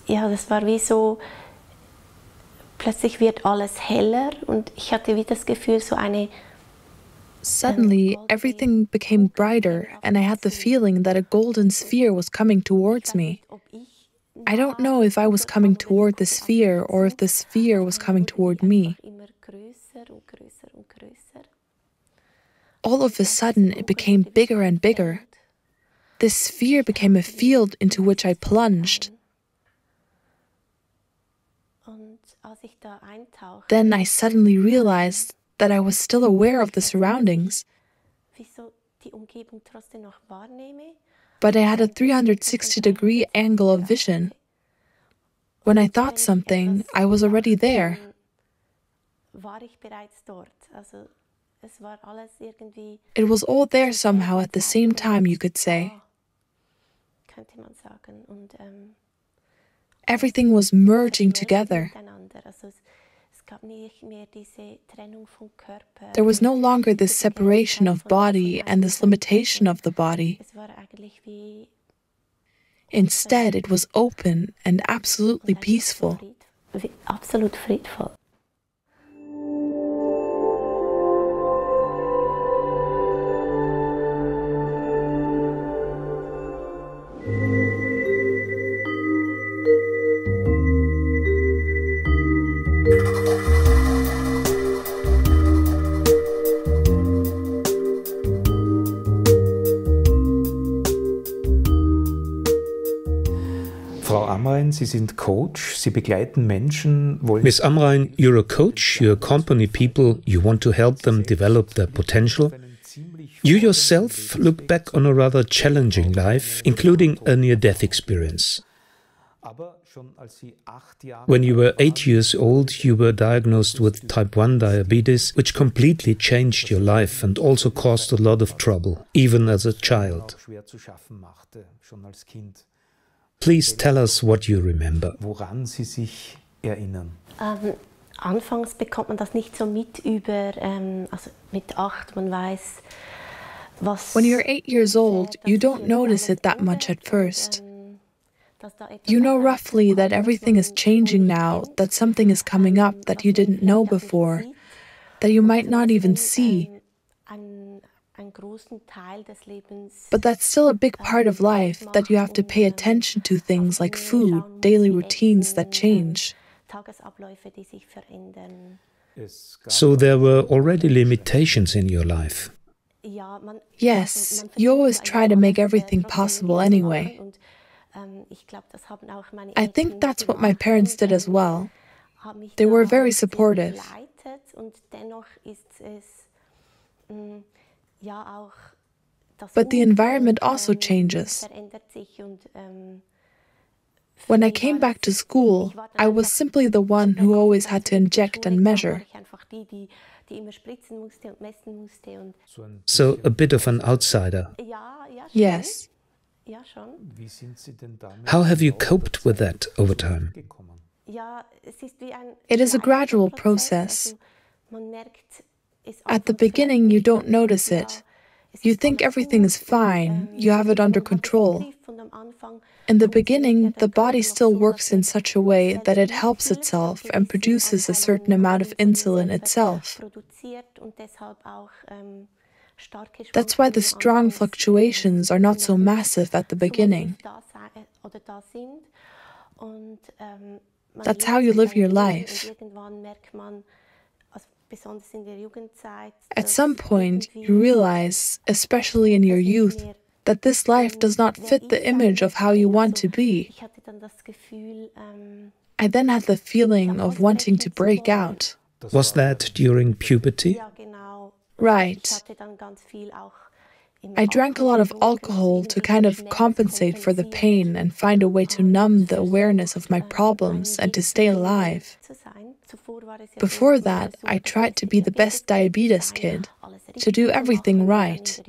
ja, das war wie so, plötzlich wird alles heller und ich hatte wie das Gefühl, so eine... Suddenly, everything became brighter, and I had the feeling that a golden sphere was coming towards me. I don't know if I was coming toward the sphere or if the sphere was coming toward me. All of a sudden, it became bigger and bigger. This sphere became a field into which I plunged. Then I suddenly realized that I was still aware of the surroundings, but I had a 360-degree angle of vision. When I thought something, I was already there. It was all there somehow at the same time, you could say. Everything was merging together. There was no longer this separation of body and this limitation of the body. Instead, it was open and absolutely peaceful. Absolut friedvoll. Frau Amrein, Sie sind Coach, Sie begleiten Menschen. Miss Amrein, you're a coach, you accompany people, you want to help them develop their potential. You yourself look back on a rather challenging life, including a near-death experience. When you were 8 years old, you were diagnosed with type 1 diabetes, which completely changed your life and also caused a lot of trouble, even as a child. Please tell us what you remember. Woran Sie sich erinnern? Anfangs bekommt man das nicht so mit also mit 8, man weiß, was... When you're 8 years old, you don't notice it that much at first. You know roughly that everything is changing now, that something is coming up that you didn't know before, that you might not even see. But that's still a big part of life, that you have to pay attention to things like food, daily routines that change. So there were already limitations in your life. Yes, you always try to make everything possible anyway. I think that's what my parents did as well. They were very supportive. But the environment also changes. When I came back to school, I was simply the one who always had to inject and measure. So a bit of an outsider. Yes. How have you coped with that over time? It is a gradual process. At the beginning, you don't notice it. You think everything is fine, you have it under control. In the beginning, the body still works in such a way that it helps itself and produces a certain amount of insulin itself. That's why the strong fluctuations are not so massive at the beginning. That's how you live your life. At some point, you realize, especially in your youth, that this life does not fit the image of how you want to be. I then had the feeling of wanting to break out. Was that during puberty? Right. I drank a lot of alcohol to kind of compensate for the pain and find a way to numb the awareness of my problems and to stay alive. Before that, I tried to be the best diabetes kid, to do everything right.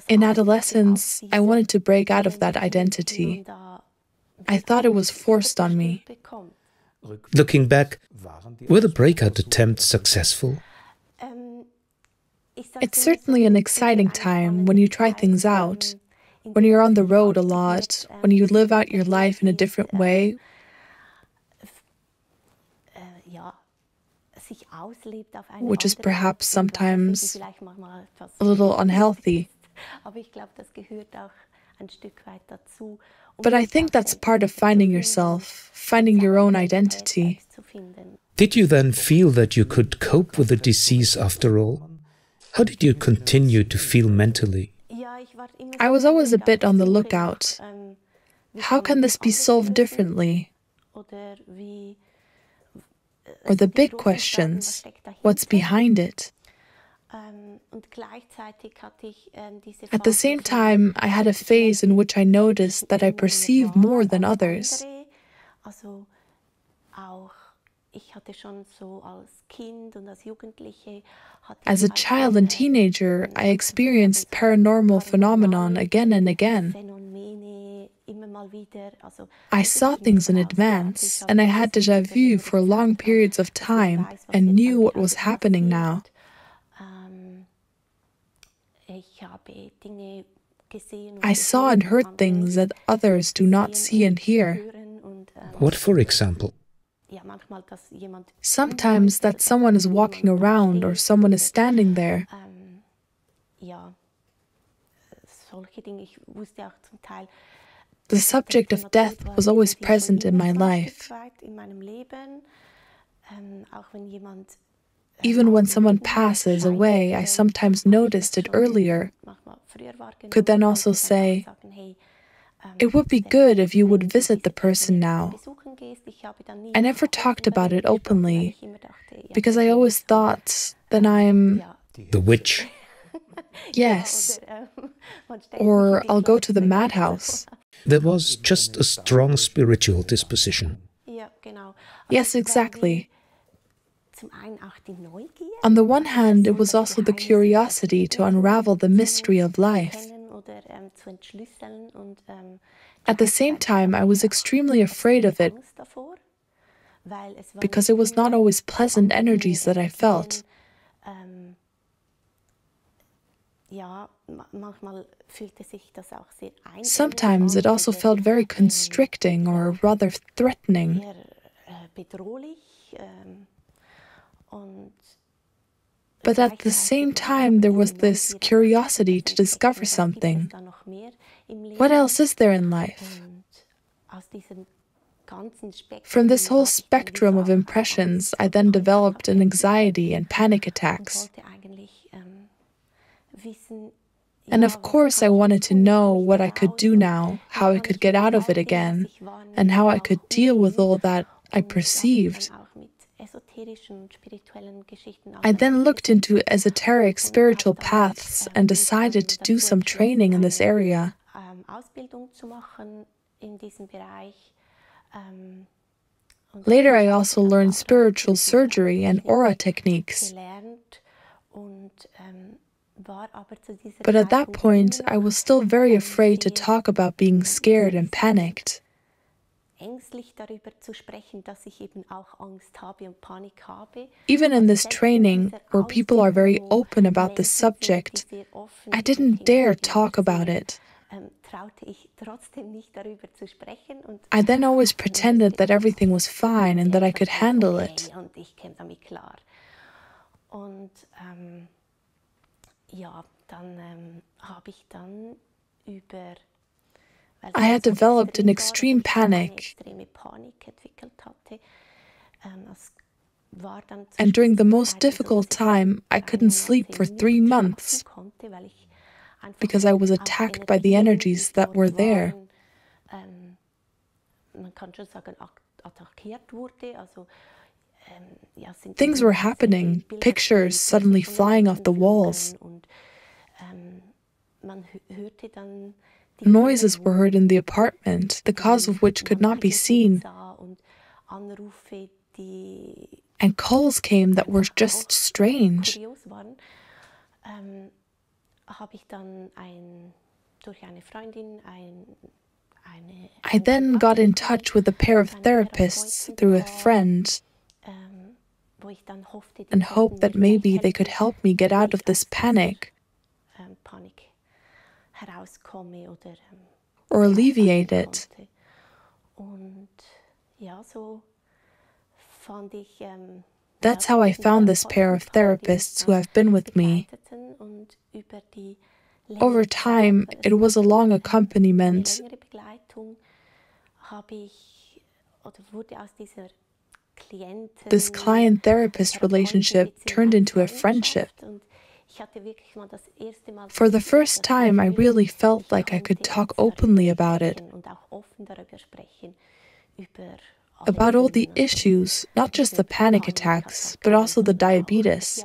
In adolescence, I wanted to break out of that identity. I thought it was forced on me. Looking back, were the breakout attempts successful? It's certainly an exciting time when you try things out. when you're on the road a lot, when you live out your life in a different way, which is perhaps sometimes a little unhealthy. But I think that's part of finding yourself, finding your own identity. Did you then feel that you could cope with the disease after all? How did you continue to feel mentally? I was always a bit on the lookout. How can this be solved differently? Or the big questions, what's behind it? At the same time, I had a phase in which I noticed that I perceived more than others. As a child and teenager, I experienced paranormal phenomenon again and again. I saw things in advance, and I had déjà vu for long periods of time and knew what was happening now. I saw and heard things that others do not see and hear. What, for example? Sometimes that someone is walking around or someone is standing there. The subject of death was always present in my life. Even when someone passes away, I sometimes noticed it earlier. Could then also say, it would be good if you would visit the person now. I never talked about it openly, because I always thought that I'm... The witch? Yes. Or I'll go to the madhouse. There was just a strong spiritual disposition. Yes, exactly. On the one hand, it was also the curiosity to unravel the mystery of life. At the same time, I was extremely afraid of it, because it was not always pleasant energies that I felt. Sometimes it also felt very constricting or rather threatening. But at the same time, there was this curiosity to discover something. What else is there in life? From this whole spectrum of impressions, I then developed an anxiety and panic attacks. And of course, I wanted to know what I could do now, how I could get out of it again, and how I could deal with all that I perceived. I then looked into esoteric spiritual paths and decided to do some training in this area. Later, I also learned spiritual surgery and aura techniques. But at that point, I was still very afraid to talk about being scared and panicked. Even in this training, where people are very open about this subject, I didn't dare talk about it. I then always pretended that everything was fine and that I could handle it. I had developed an extreme panic, and during the most difficult time, I couldn't sleep for 3 months because I was attacked by the energies that were there. Things were happening, pictures suddenly flying off the walls. Noises were heard in the apartment, the cause of which could not be seen. And calls came that were just strange. I then got in touch with a pair of therapists through a friend and hoped that maybe they could help me get out of this panic. or alleviate it. That's how I found this pair of therapists who have been with me. Over time, it was a long accompaniment. This client-therapist relationship turned into a friendship. For the first time, I really felt like I could talk openly about it. About all the issues, not just the panic attacks, but also the diabetes.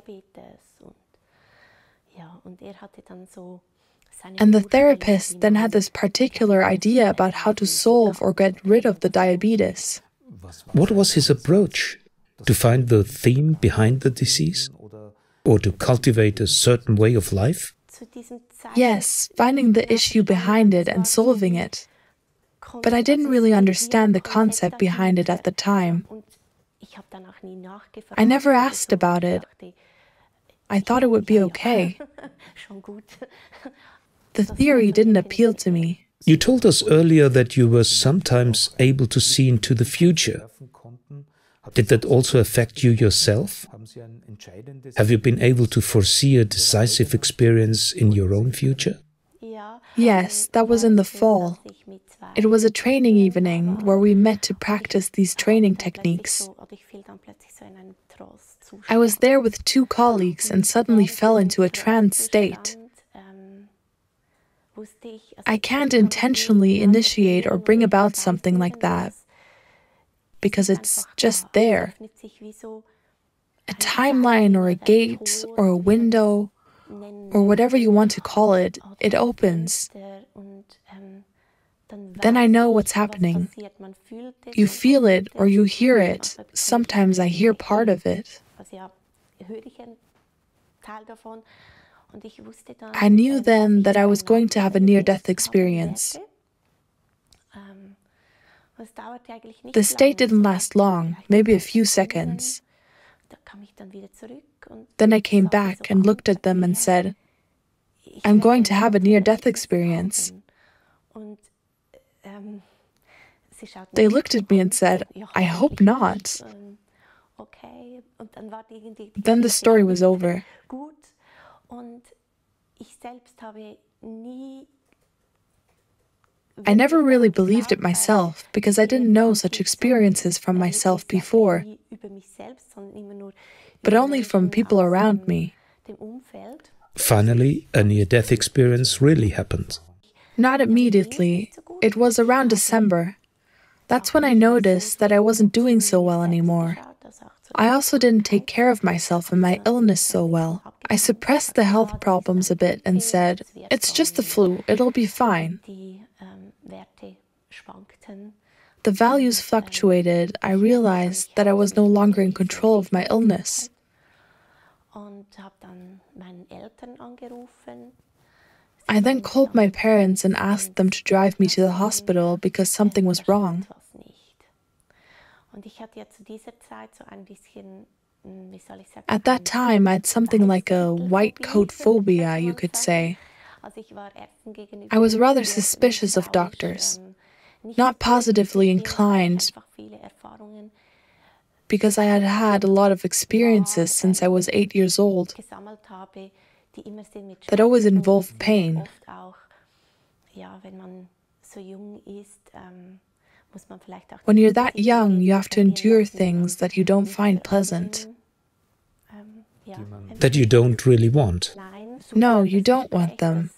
And the therapist then had this particular idea about how to solve or get rid of the diabetes. What was his approach? To find the theme behind the disease? Or to cultivate a certain way of life? Yes, finding the issue behind it and solving it. But I didn't really understand the concept behind it at the time. I never asked about it. I thought it would be okay. The theory didn't appeal to me. You told us earlier that you were sometimes able to see into the future. Did that also affect you yourself? Have you been able to foresee a decisive experience in your own future? Yes, that was in the fall. It was a training evening where we met to practice these training techniques. I was there with 2 colleagues and suddenly fell into a trance state. I can't intentionally initiate or bring about something like that, because it's just there. A timeline or a gate or a window or whatever you want to call it, it opens. Then I know what's happening. You feel it or you hear it. Sometimes I hear part of it. I knew then that I was going to have a near-death experience. The state didn't last long, maybe a few seconds. Then I came back and looked at them and said, I'm going to have a near-death experience. They looked at me and said, I hope not. Then the story was over. I never really believed it myself because I didn't know such experiences from myself before, but only from people around me. Finally, a near-death experience really happened. Not immediately. It was around December. That's when I noticed that I wasn't doing so well anymore. I also didn't take care of myself and my illness so well. I suppressed the health problems a bit and said, it's just the flu, it'll be fine. The values fluctuated. I realized that I was no longer in control of my illness. I then called my parents and asked them to drive me to the hospital because something was wrong. At that time, I had something like a white coat phobia, you could say. I was rather suspicious of doctors, not positively inclined, because I had had a lot of experiences since I was 8 years old that always involved pain. When you're that young, you have to endure things that you don't find pleasant. That you don't really want. No, you don't want them.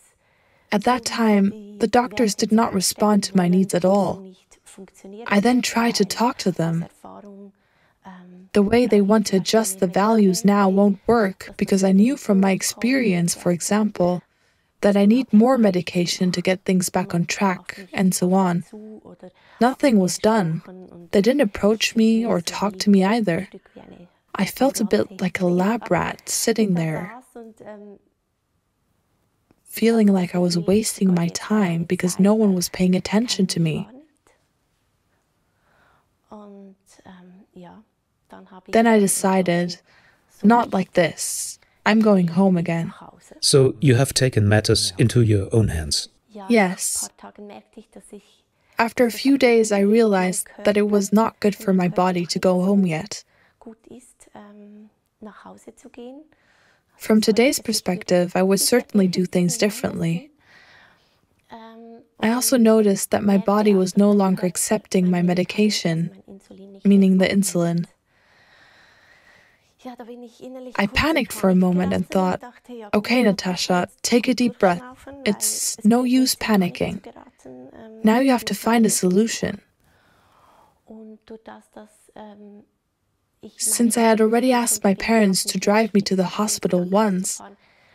At that time, the doctors did not respond to my needs at all. I then tried to talk to them. The way they want to adjust the values now won't work because I knew from my experience, for example, that I need more medication to get things back on track, and so on. Nothing was done. They didn't approach me or talk to me either. I felt a bit like a lab rat sitting there, feeling like I was wasting my time because no one was paying attention to me. Then I decided, not like this. I'm going home again. So you have taken matters into your own hands. Yes. After a few days, I realized that it was not good for my body to go home yet. From today's perspective, I would certainly do things differently. I also noticed that my body was no longer accepting my medication, meaning the insulin. I panicked for a moment and thought, okay, Natasha, take a deep breath. It's no use panicking. Now you have to find a solution. Since I had already asked my parents to drive me to the hospital once,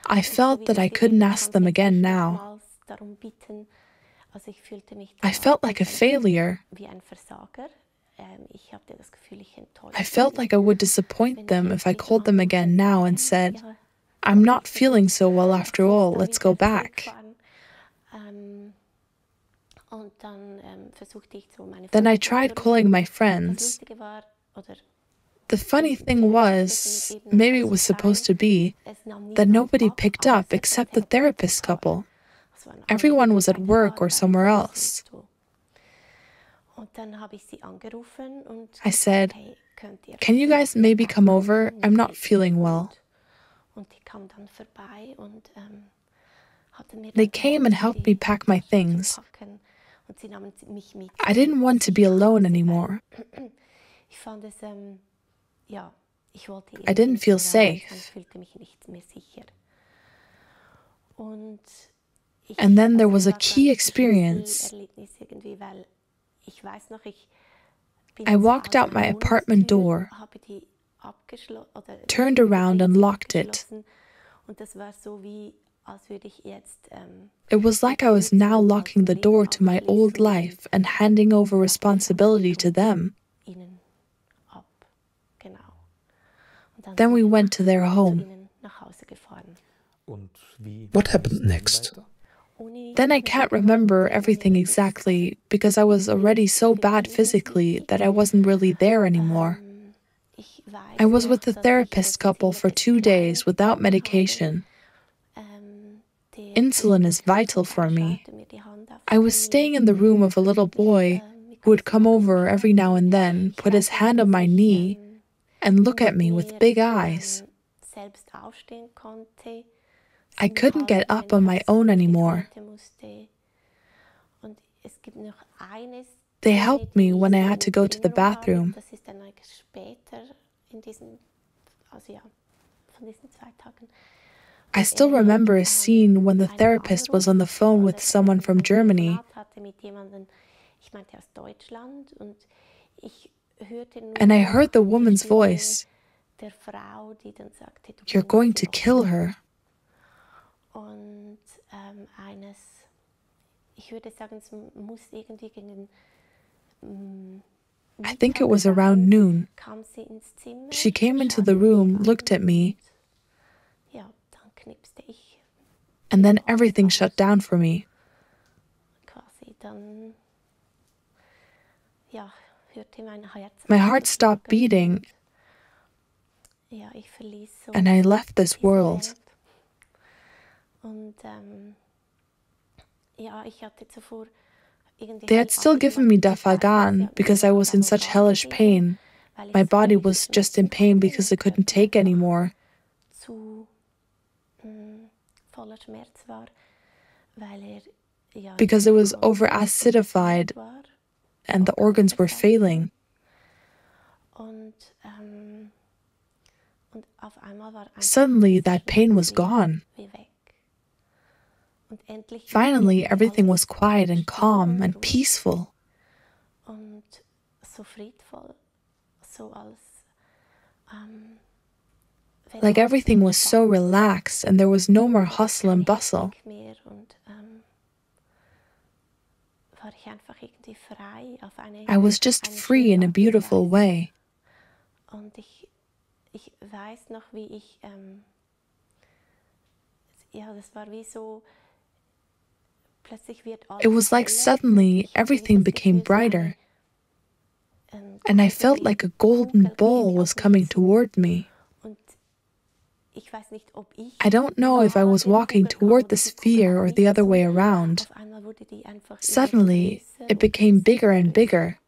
I felt that I couldn't ask them again now. I felt like a failure. I felt like I would disappoint them if I called them again now and said, I'm not feeling so well after all, let's go back. Then I tried calling my friends. The funny thing was, maybe it was supposed to be, that nobody picked up except the therapist couple. Everyone was at work or somewhere else. I said, can you guys maybe come over? I'm not feeling well. They came and helped me pack my things. I didn't want to be alone anymore. I didn't feel safe. And then there was a key experience. I walked out my apartment door, turned around and locked it. It was like I was now locking the door to my old life and handing over responsibility to them. Then we went to their home. What happened next? Then I can't remember everything exactly because I was already so bad physically that I wasn't really there anymore. I was with the therapist couple for 2 days without medication. Insulin is vital for me. I was staying in the room of a little boy who would come over every now and then, put his hand on my knee, and look at me with big eyes. I couldn't get up on my own anymore. They helped me when I had to go to the bathroom. I still remember a scene when the therapist was on the phone with someone from Germany. And I heard the woman's voice. You're going to kill her. I think it was around noon. She came into the room, looked at me, and then everything shut down for me. My heart stopped beating, and I left this world. They had still given me Dafalgan because I was in such hellish pain. My body was just in pain because it couldn't take anymore. Because it was over-acidified and the organs were failing. Suddenly, that pain was gone. Finally, everything was quiet and calm and peaceful. Like everything was so relaxed and there was no more hustle and bustle. I was just free in a beautiful way. It was like suddenly everything became brighter. And I felt like a golden ball was coming toward me. I don't know if I was walking toward the sphere or the other way around. Suddenly, it became bigger and bigger.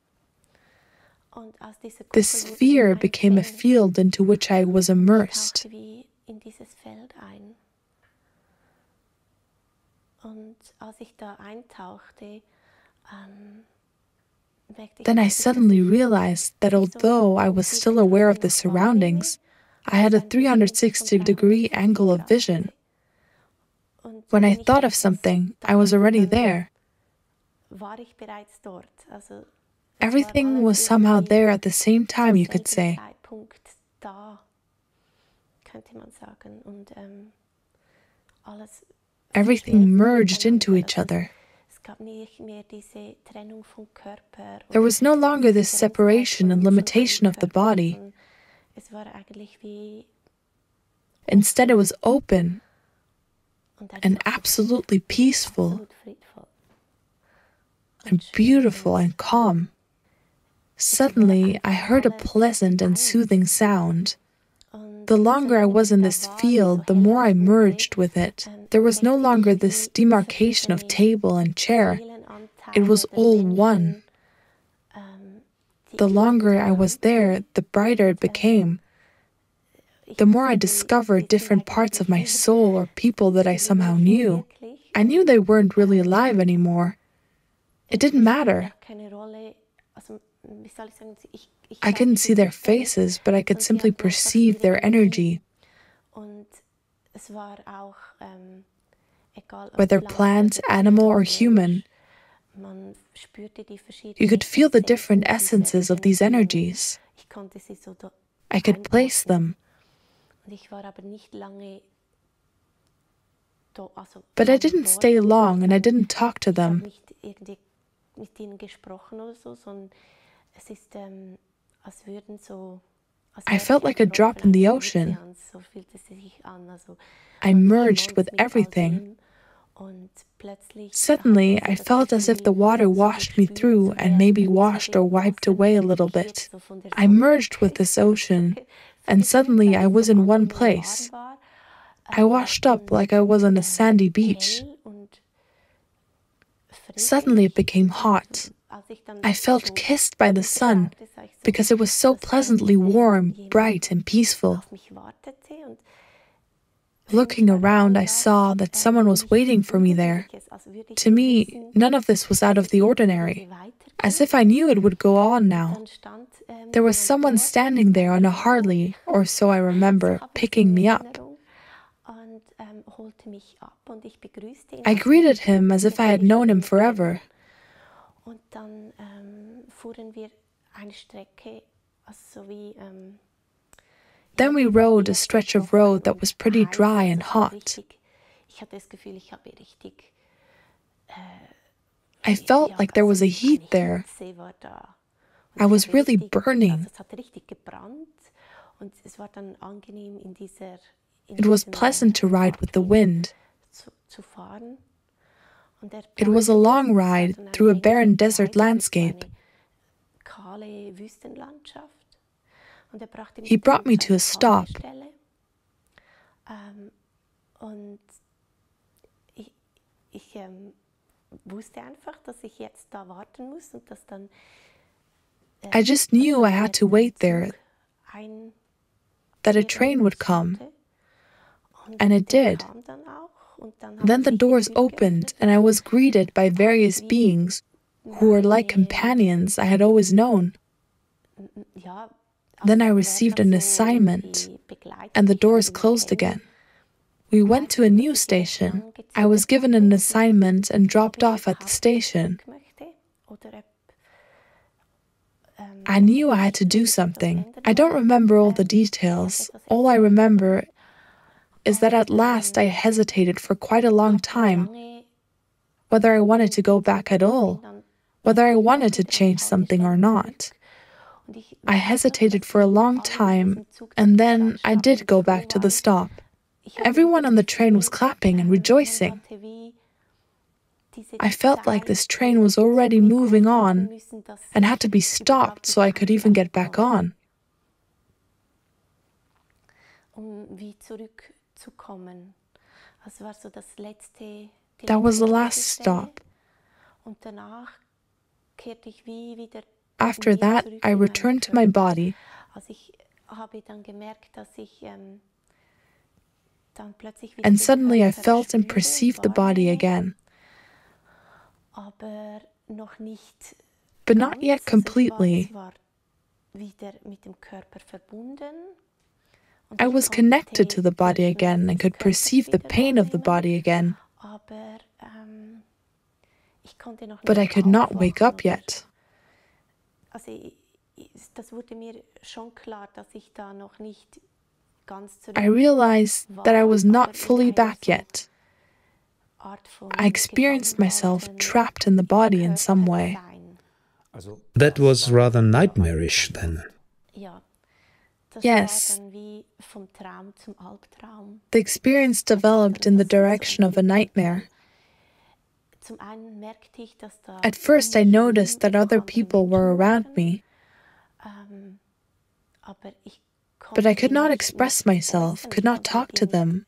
The sphere became a field into which I was immersed. Then I suddenly realized that although I was still aware of the surroundings, I had a 360-degree angle of vision. When I thought of something, I was already there. Everything was somehow there at the same time, you could say. Everything merged into each other. There was no longer this separation and limitation of the body. Instead, it was open and absolutely peaceful and beautiful and calm. Suddenly, I heard a pleasant and soothing sound. The longer I was in this field, the more I merged with it. There was no longer this demarcation of table and chair. It was all one. The longer I was there, the brighter it became. The more I discovered different parts of my soul or people that I somehow knew. I knew they weren't really alive anymore. It didn't matter. I couldn't see their faces, but I could simply perceive their energy. Whether plant, animal, or human, you could feel the different essences of these energies. I could place them. But I didn't stay long and I didn't talk to them. I felt like a drop in the ocean. I merged with everything. Suddenly, I felt as if the water washed me through and maybe washed or wiped away a little bit. I merged with this ocean, and suddenly I was in one place. I washed up like I was on a sandy beach. Suddenly it became hot. I felt kissed by the sun because it was so pleasantly warm, bright, and peaceful. Looking around, I saw that someone was waiting for me there. To me, none of this was out of the ordinary, as if I knew it would go on now. There was someone standing there on a Harley, or so I remember, picking me up. I greeted him as if I had known him forever. Then we rode a stretch of road that was pretty dry and hot. I felt like there was a heat there. I was really burning. It was pleasant to ride with the wind. It was a long ride through a barren desert landscape. He brought me to a stop. I just knew I had to wait there, that a train would come. And it did. Then the doors opened and I was greeted by various beings who were like companions I had always known. Then I received an assignment and the doors closed again. We went to a new station. I was given an assignment and dropped off at the station. I knew I had to do something. I don't remember all the details. All I remember is that at last I hesitated for quite a long time, whether I wanted to go back at all, whether I wanted to change something or not. I hesitated for a long time, and then I did go back to the stop. Everyone on the train was clapping and rejoicing. I felt like this train was already moving on and had to be stopped so I could even get back on. That was the last stop. After that, I returned to my body. And suddenly I felt and perceived the body again. But not yet completely. I was connected to the body again and could perceive the pain of the body again. But I could not wake up yet. I realized that I was not fully back yet. I experienced myself trapped in the body in some way. That was rather nightmarish then. Yes. The experience developed in the direction of a nightmare. At first, I noticed that other people were around me, but I could not express myself, could not talk to them,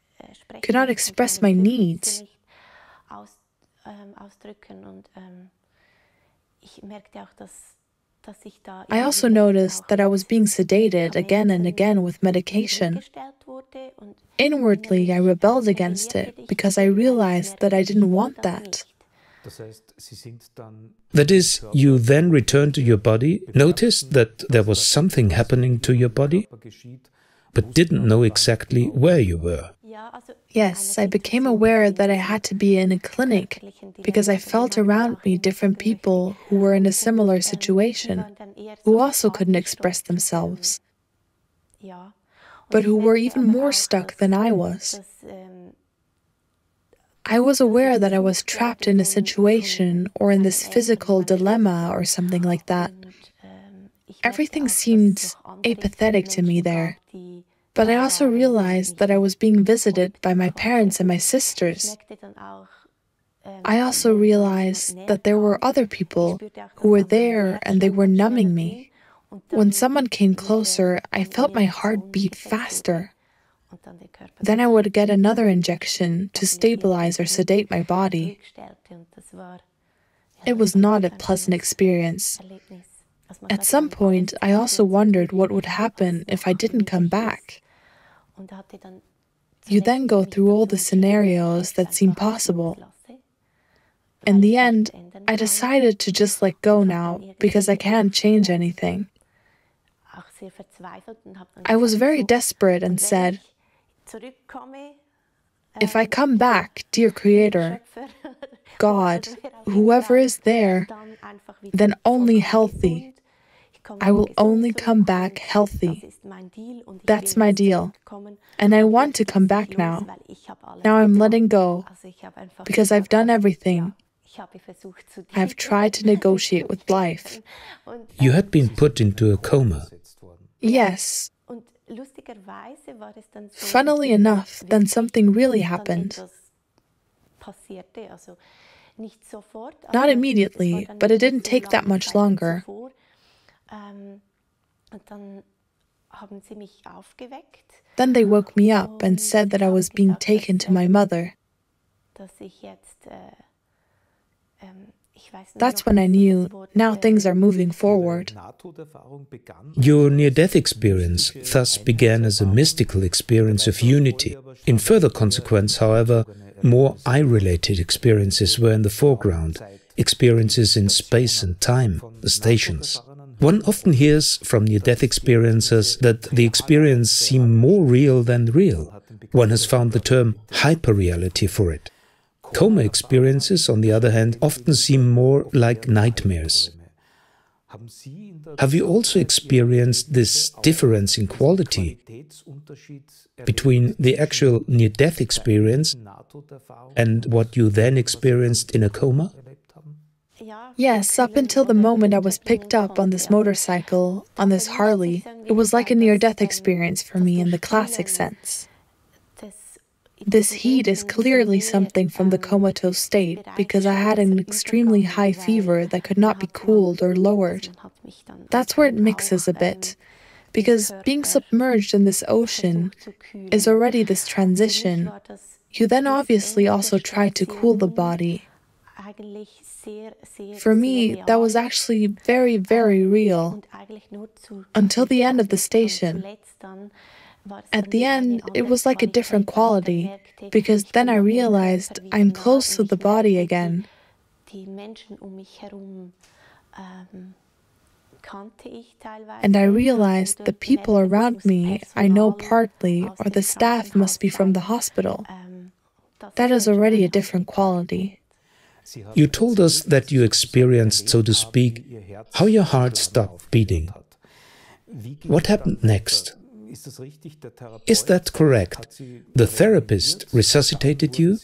could not express my needs. I also noticed that I was being sedated again and again with medication. Inwardly, I rebelled against it because I realized that I didn't want that. That is, you then returned to your body, noticed that there was something happening to your body, but didn't know exactly where you were. Yes, I became aware that I had to be in a clinic because I felt around me different people who were in a similar situation, who also couldn't express themselves, but who were even more stuck than I was. I was aware that I was trapped in a situation or in this physical dilemma or something like that. Everything seemed apathetic to me there. But I also realized that I was being visited by my parents and my sisters. I also realized that there were other people who were there and they were numbing me. When someone came closer, I felt my heart beat faster. Then I would get another injection to stabilize or sedate my body. It was not a pleasant experience. At some point, I also wondered what would happen if I didn't come back. You then go through all the scenarios that seem possible. In the end, I decided to just let go now, because I can't change anything. I was very desperate and said, if I come back, dear Creator, God, whoever is there, then only healthy. I will only come back healthy. That's my deal. And I want to come back now. Now I'm letting go, because I've done everything. I've tried to negotiate with life. You had been put into a coma. Yes. Funnily enough, then something really happened. Not immediately, but it didn't take that much longer. Then they woke me up and said that I was being taken to my mother. That's when I knew, now things are moving forward. Your near-death experience thus began as a mystical experience of unity. In further consequence, however, more I-related experiences were in the foreground, experiences in space and time, the stations. One often hears from near-death experiences that the experience seems more real than real. One has found the term hyperreality for it. Coma experiences, on the other hand, often seem more like nightmares. Have you also experienced this difference in quality between the actual near-death experience and what you then experienced in a coma? Yes, up until the moment I was picked up on this motorcycle, on this Harley, it was like a near-death experience for me in the classic sense. This heat is clearly something from the comatose state, because I had an extremely high fever that could not be cooled or lowered. That's where it mixes a bit, Because being submerged in this ocean is already this transition. You then obviously also try to cool the body. For me, that was actually very, very real until the end of the station. At the end, it was like a different quality, because then I realized I'm close to the body again. And I realized the people around me I know partly, or the staff must be from the hospital. That is already a different quality. You told us that you experienced, so to speak, how your heart stopped beating. What happened next? Is that correct? The therapist resuscitated you,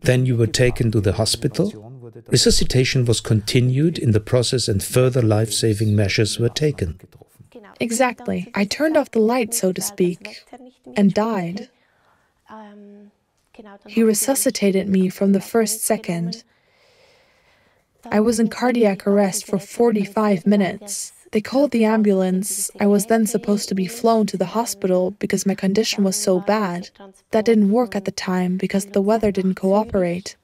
then you were taken to the hospital? Resuscitation was continued in the process and further life-saving measures were taken. Exactly. I turned off the light, so to speak, and died. He resuscitated me from the first second. I was in cardiac arrest for 45 minutes. They called the ambulance. I was then supposed to be flown to the hospital because my condition was so bad. That didn't work at the time because the weather didn't cooperate.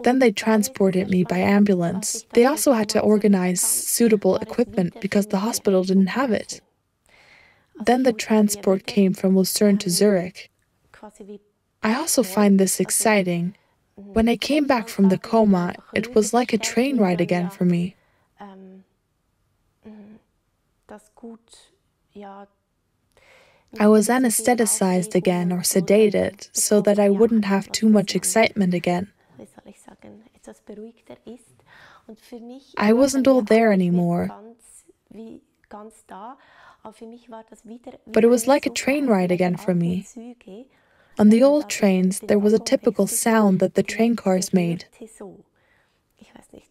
Then they transported me by ambulance. They also had to organize suitable equipment because the hospital didn't have it. Then the transport came from Lucerne to Zurich. I also find this exciting. When I came back from the coma, it was like a train ride again for me. I was anesthetized again or sedated so that I wouldn't have too much excitement again. I wasn't all there anymore. But it was like a train ride again for me. On the old trains, there was a typical sound that the train cars made.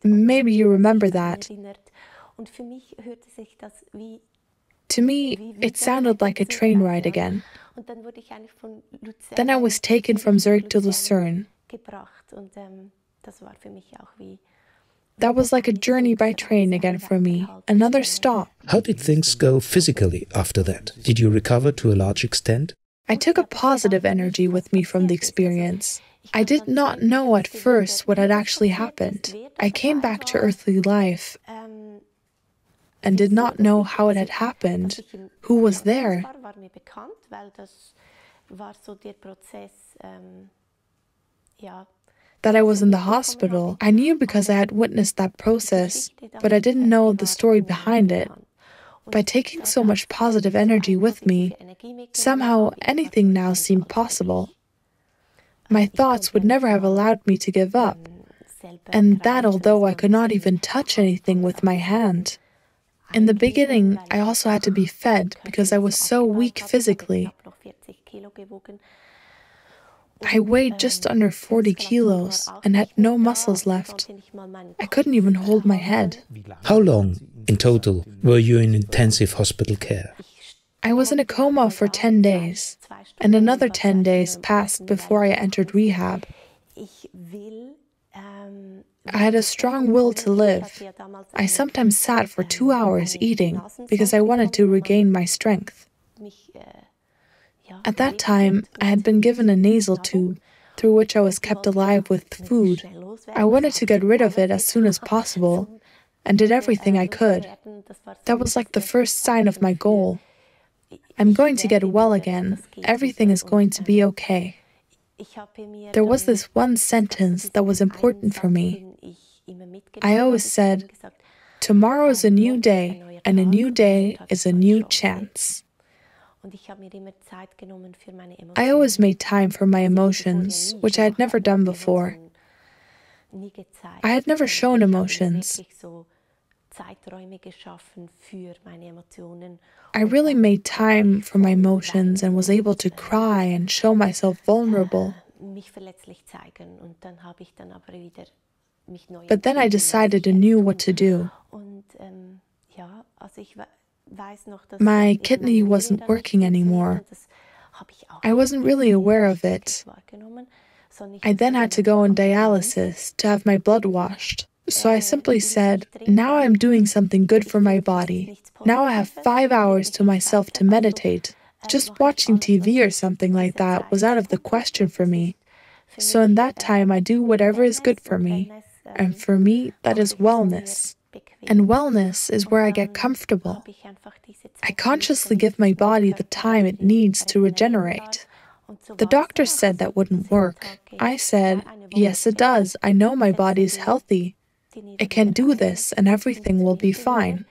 Maybe you remember that. To me, it sounded like a train ride again. Then I was taken from Zurich to Lucerne. That was like a journey by train again for me, another stop. How did things go physically after that? Did you recover to a large extent? I took a positive energy with me from the experience. I did not know at first what had actually happened. I came back to earthly life and did not know how it had happened, who was there. That I was in the hospital. I knew because I had witnessed that process, but I didn't know the story behind it. By taking so much positive energy with me, somehow anything now seemed possible. My thoughts would never have allowed me to give up, and that although I could not even touch anything with my hand. In the beginning, I also had to be fed because I was so weak physically. I weighed just under 40 kilos and had no muscles left. I couldn't even hold my head. How long, in total, were you in intensive hospital care? I was in a coma for 10 days, and another 10 days passed before I entered rehab. I had a strong will to live. I sometimes sat for 2 hours eating because I wanted to regain my strength. At that time, I had been given a nasal tube through which I was kept alive with food. I wanted to get rid of it as soon as possible and did everything I could. That was like the first sign of my goal. I'm going to get well again. Everything is going to be okay. There was this one sentence that was important for me. I always said, tomorrow is a new day, and a new day is a new chance. I always made time for my emotions, which I had never done before. I had never shown emotions. I really made time for my emotions and was able to cry and show myself vulnerable. But then I decided anew what to do. My kidney wasn't working anymore. I wasn't really aware of it. I then had to go on dialysis to have my blood washed. So I simply said, now I'm doing something good for my body. Now I have 5 hours to myself to meditate. Just watching TV or something like that was out of the question for me. So in that time, I do whatever is good for me. And for me, that is wellness. And wellness is where I get comfortable. I consciously give my body the time it needs to regenerate. The doctor said that wouldn't work. I said, yes, it does. I know my body is healthy. It can do this and everything will be fine.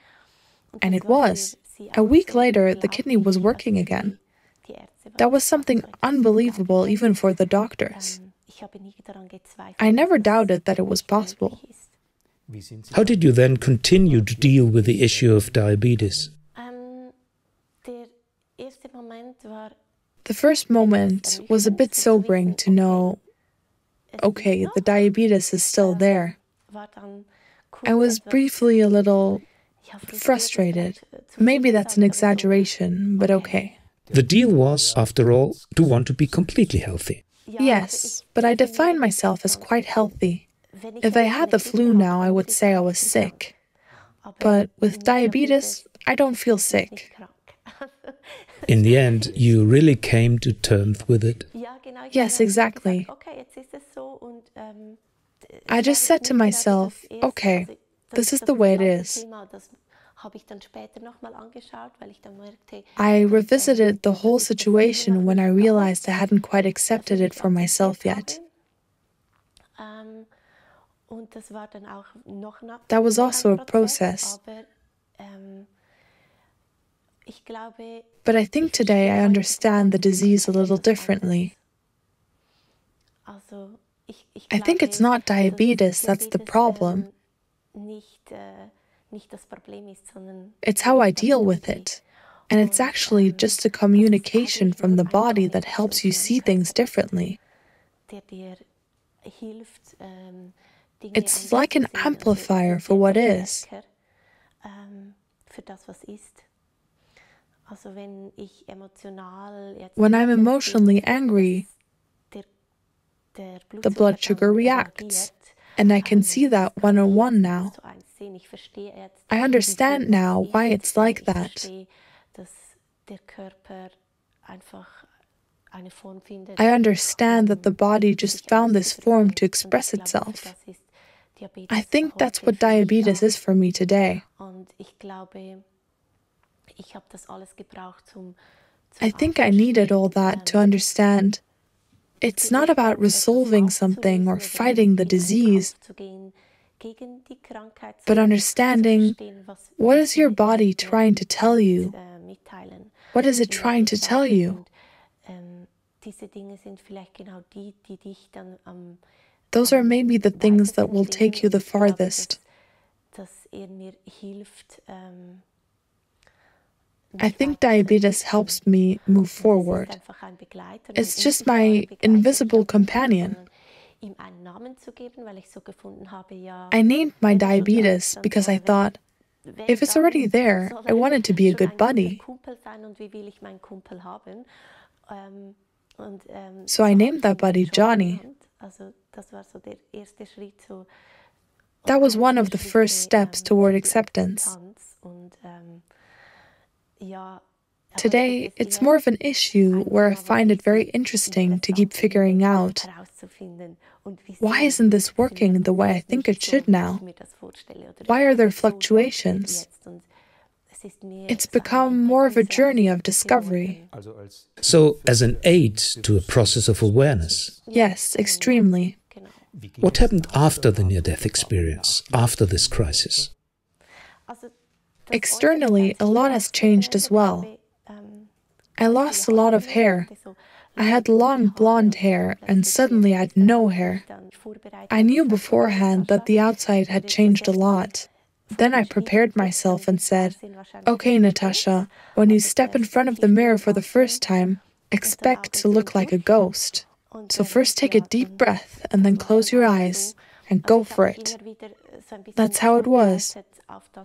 And it was. A week later, the kidney was working again. That was something unbelievable even for the doctors. I never doubted that it was possible. How did you then continue to deal with the issue of diabetes? The first moment was a bit sobering to know, okay, the diabetes is still there. I was briefly a little frustrated. Maybe that's an exaggeration, but okay. The deal was, after all, to want to be completely healthy. Yes, but I define myself as quite healthy. If I had the flu now, I would say I was sick. But with diabetes, I don't feel sick. In the end, you really came to terms with it. Yes, exactly. I just said to myself, okay, this is the way it is. I revisited the whole situation when I realized I hadn't quite accepted it for myself yet. That was also a process. But I think today I understand the disease a little differently. I think it's not diabetes that's the problem. It's how I deal with it. And it's actually just a communication from the body that helps you see things differently. It's like an amplifier for what is. When I'm emotionally angry, the blood sugar reacts, and I can see that one-on-one now. I understand now why it's like that. I understand that the body just found this form to express itself. I think that's what diabetes is for me today. I think I needed all that to understand it's not about resolving something or fighting the disease, but understanding what is your body trying to tell you? What is it trying to tell you? Those are maybe the things that will take you the farthest. I think diabetes helps me move forward. It's just my invisible companion. I named my diabetes because I thought, if it's already there, I want it to be a good buddy. So I named that buddy Johnny. That was one of the first steps toward acceptance. Today, it's more of an issue where I find it very interesting to keep figuring out, why isn't this working the way I think it should now? Why are there fluctuations? It's become more of a journey of discovery. So, as an aid to a process of awareness? Yes, extremely. What happened after the near-death experience, after this crisis? Externally, a lot has changed as well. I lost a lot of hair. I had long blonde hair, and suddenly I had no hair. I knew beforehand that the outside had changed a lot. Then I prepared myself and said, okay, Natasha, when you step in front of the mirror for the first time, expect to look like a ghost. So first take a deep breath and then close your eyes and go for it. That's how it was.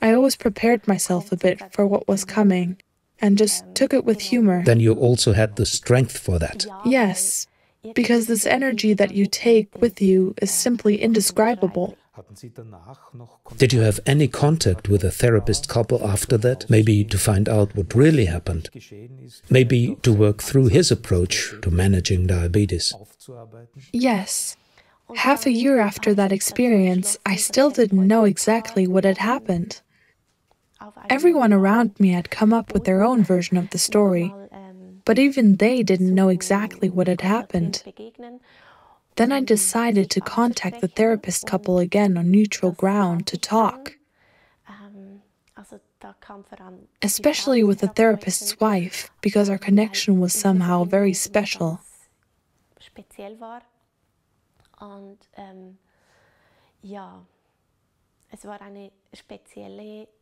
I always prepared myself a bit for what was coming and just took it with humor. Then you also had the strength for that. Yes, because this energy that you take with you is simply indescribable. Did you have any contact with a therapist couple after that? Maybe to find out what really happened? Maybe to work through his approach to managing diabetes? Yes. Half a year after that experience, I still didn't know exactly what had happened. Everyone around me had come up with their own version of the story, but even they didn't know exactly what had happened. Then I decided to contact the therapist couple again on neutral ground to talk. Especially with the therapist's wife, because our connection was somehow very special.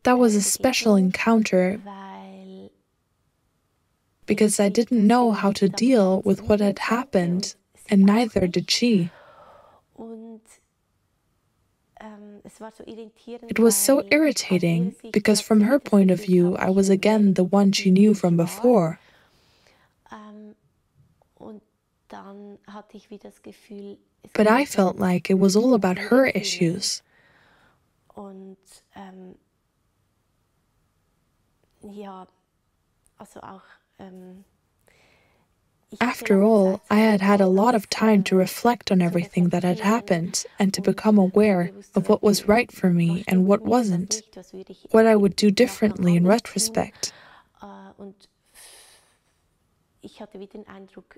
That was a special encounter because I didn't know how to deal with what had happened, and neither did she. It was so irritating because from her point of view, I was again the one she knew from before. But I felt like it was all about her issues. After all, I had had a lot of time to reflect on everything that had happened and to become aware of what was right for me and what wasn't, what I would do differently in retrospect.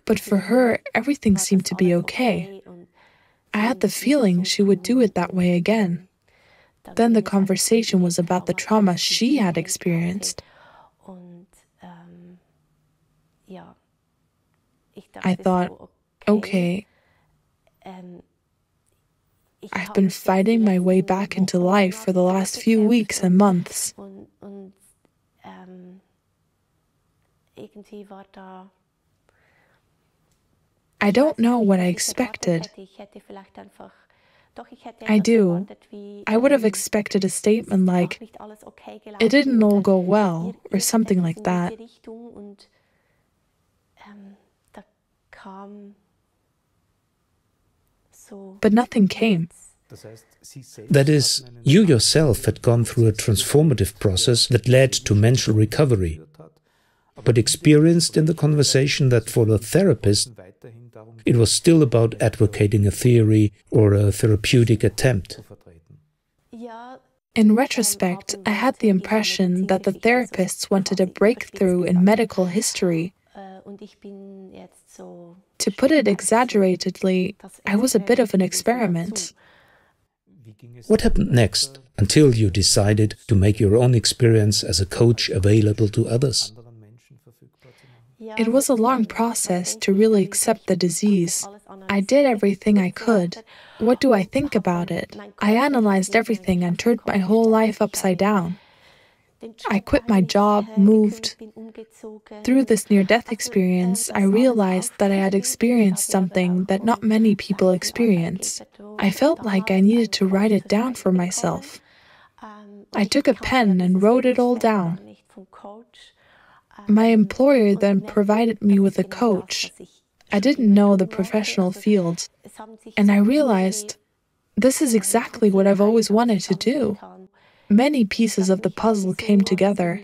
But for her, everything seemed to be okay. I had the feeling she would do it that way again. Then the conversation was about the trauma she had experienced. I thought, okay, I've been fighting my way back into life for the last few weeks and months. I don't know what I expected. I do. I would have expected a statement like, "It didn't all go well," or something like that. But nothing came. That is, you yourself had gone through a transformative process that led to mental recovery, but experienced in the conversation that for the therapist, it was still about advocating a theory or a therapeutic attempt. In retrospect, I had the impression that the therapists wanted a breakthrough in medical history. To put it exaggeratedly, I was a bit of an experiment. What happened next, until you decided to make your own experience as a coach available to others? It was a long process to really accept the disease. I did everything I could. What do I think about it? I analyzed everything and turned my whole life upside down. I quit my job, moved. Through this near-death experience, I realized that I had experienced something that not many people experience. I felt like I needed to write it down for myself. I took a pen and wrote it all down. My employer then provided me with a coach. I didn't know the professional field, and I realized this is exactly what I've always wanted to do. Many pieces of the puzzle came together.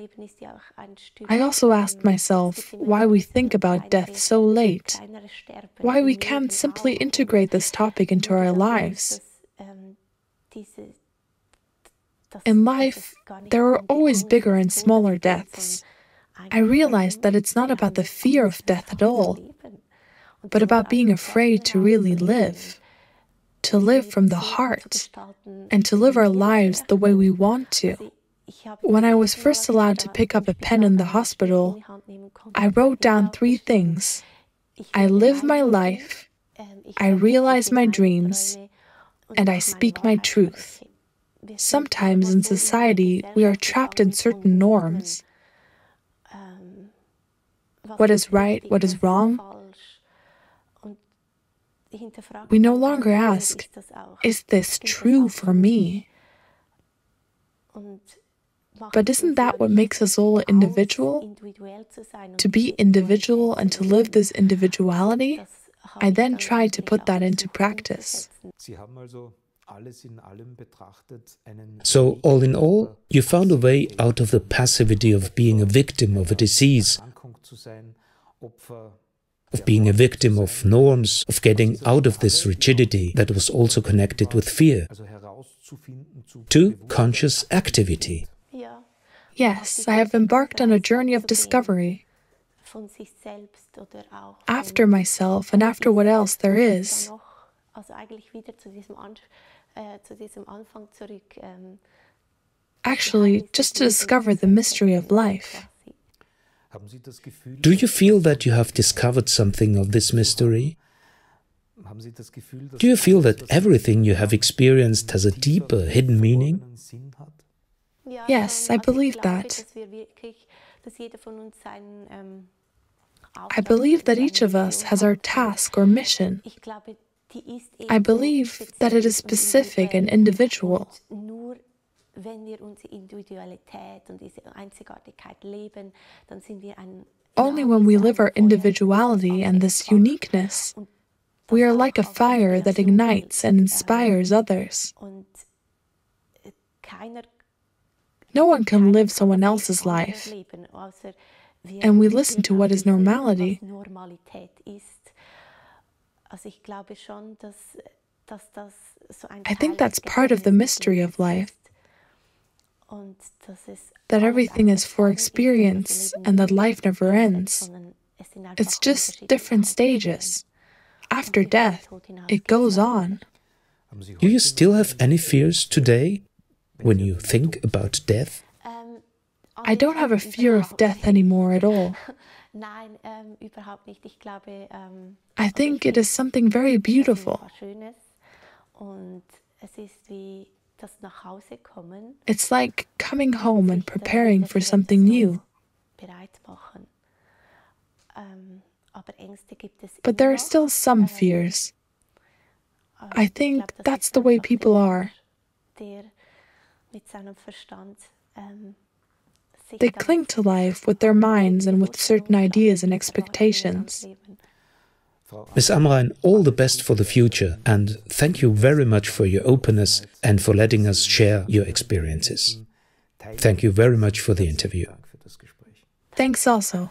I also asked myself why we think about death so late, why we can't simply integrate this topic into our lives. In life, there are always bigger and smaller deaths. I realized that it's not about the fear of death at all, but about being afraid to really live. To live from the heart, and to live our lives the way we want to. When I was first allowed to pick up a pen in the hospital, I wrote down 3 things. I live my life, I realize my dreams, and I speak my truth. Sometimes in society, we are trapped in certain norms. What is right, what is wrong? We no longer ask, is this true for me? But isn't that what makes us all individual? To be individual and to live this individuality? I then tried to put that into practice. So, all in all, you found a way out of the passivity of being a victim of a disease, of being a victim of norms, of getting out of this rigidity that was also connected with fear, to conscious activity. Yes, I have embarked on a journey of discovery. After myself and after what else there is. Actually, just to discover the mystery of life. Do you feel that you have discovered something of this mystery? Do you feel that everything you have experienced has a deeper, hidden meaning? Yes, I believe that. I believe that each of us has our task or mission. I believe that it is specific and individual. Only when we live our individuality and this uniqueness, we are like a fire that ignites and inspires others. No one can live someone else's life, and we listen to what is normality. I think that's part of the mystery of life, that everything is for experience and that life never ends. It's just different stages. After death, it goes on. Do you still have any fears today when you think about death? I don't have a fear of death anymore at all. I think it is something very beautiful. It's like coming home and preparing for something new. But there are still some fears. I think that's the way people are. They cling to life with their minds and with certain ideas and expectations. Ms. Amrein, all the best for the future, and thank you very much for your openness and for letting us share your experiences. Thank you very much for the interview. Thanks also.